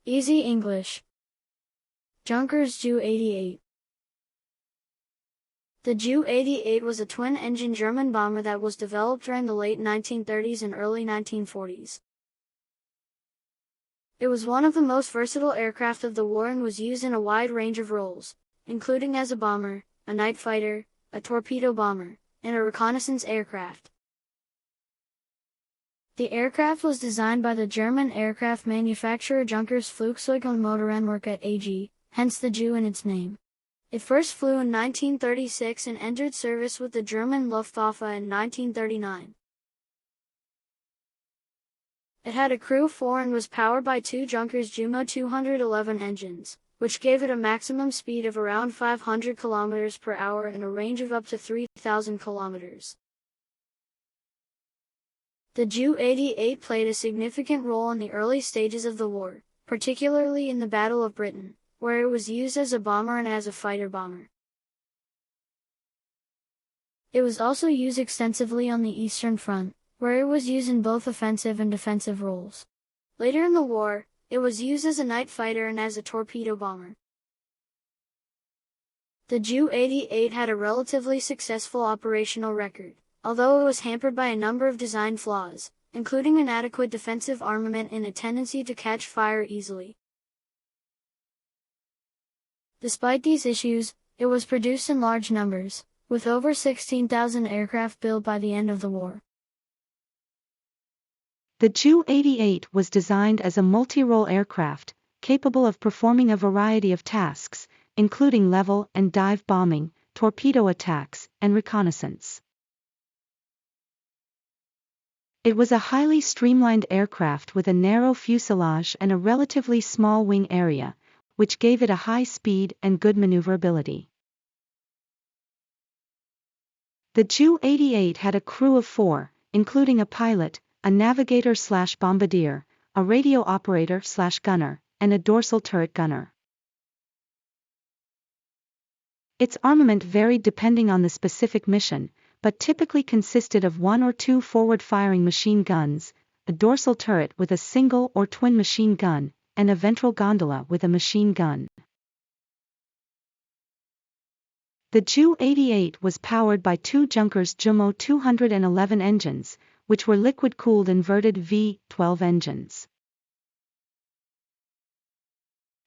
Easy English. Junkers Ju88. The Ju88 was a twin-engine German bomber that was developed during the late 1930s and early 1940s. It was one of the most versatile aircraft of the war and was used in a wide range of roles, including as a bomber, a night fighter, a torpedo bomber, and a reconnaissance aircraft. The aircraft was designed by the German aircraft manufacturer Junkers Flugzeug und Motorenwerk AG, hence the Ju in its name. It first flew in 1936 and entered service with the German Luftwaffe in 1939. It had a crew of 4 and was powered by two Junkers Ju88 engines, which gave it a maximum speed of around 500 km per hour and a range of up to 3,000 km. The Ju88 played a significant role in the early stages of the war, particularly in the Battle of Britain, where it was used as a bomber and as a fighter bomber. It was also used extensively on the Eastern Front, where it was used in both offensive and defensive roles. Later in the war, it was used as a night fighter and as a torpedo bomber. The Ju88 had a relatively successful operational record, although it was hampered by a number of design flaws, including inadequate defensive armament and a tendency to catch fire easily. Despite these issues, it was produced in large numbers, with over 16,000 aircraft built by the end of the war. The Ju88 was designed as a multi-role aircraft, capable of performing a variety of tasks, including level and dive bombing, torpedo attacks, and reconnaissance. It was a highly streamlined aircraft with a narrow fuselage and a relatively small wing area, which gave it a high speed and good maneuverability. The Ju88 had a crew of 4, including a pilot, a navigator/bombardier, a radio operator/gunner, and a dorsal turret gunner. Its armament varied depending on the specific mission, but typically consisted of 1 or 2 forward-firing machine guns, a dorsal turret with a single or twin machine gun, and a ventral gondola with a machine gun. The Ju88 was powered by two Junkers Ju88 engines, which were liquid-cooled inverted V12 engines.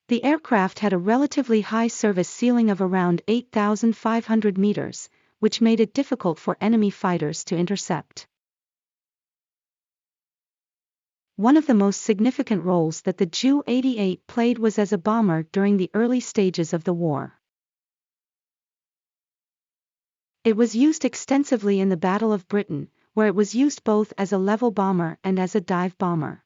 The aircraft had a relatively high service ceiling of around 8,500 meters, which made it difficult for enemy fighters to intercept. One of the most significant roles that the Ju88 played was as a bomber during the early stages of the war. It was used extensively in the Battle of Britain, where it was used both as a level bomber and as a dive bomber.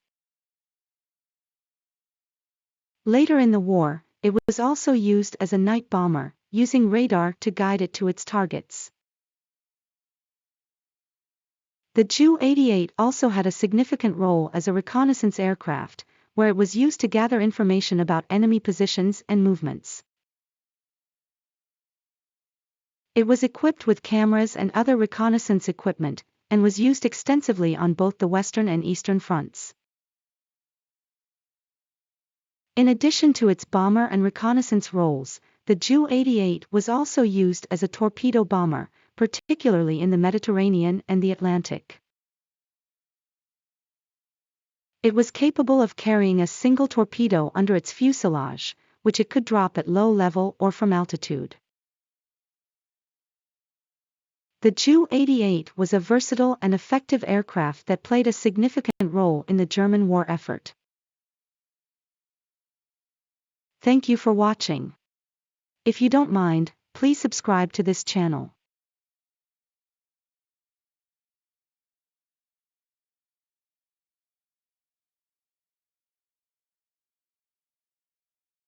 Later in the war, it was also used as a night bomber, using radar to guide it to its targets. The Ju88 also had a significant role as a reconnaissance aircraft, where it was used to gather information about enemy positions and movements. It was equipped with cameras and other reconnaissance equipment, and was used extensively on both the Western and Eastern fronts. In addition to its bomber and reconnaissance roles, the Ju88 was also used as a torpedo bomber, particularly in the Mediterranean and the Atlantic. It was capable of carrying a single torpedo under its fuselage, which it could drop at low level or from altitude. The Ju88 was a versatile and effective aircraft that played a significant role in the German war effort. Thank you for watching. If you don't mind, please subscribe to this channel.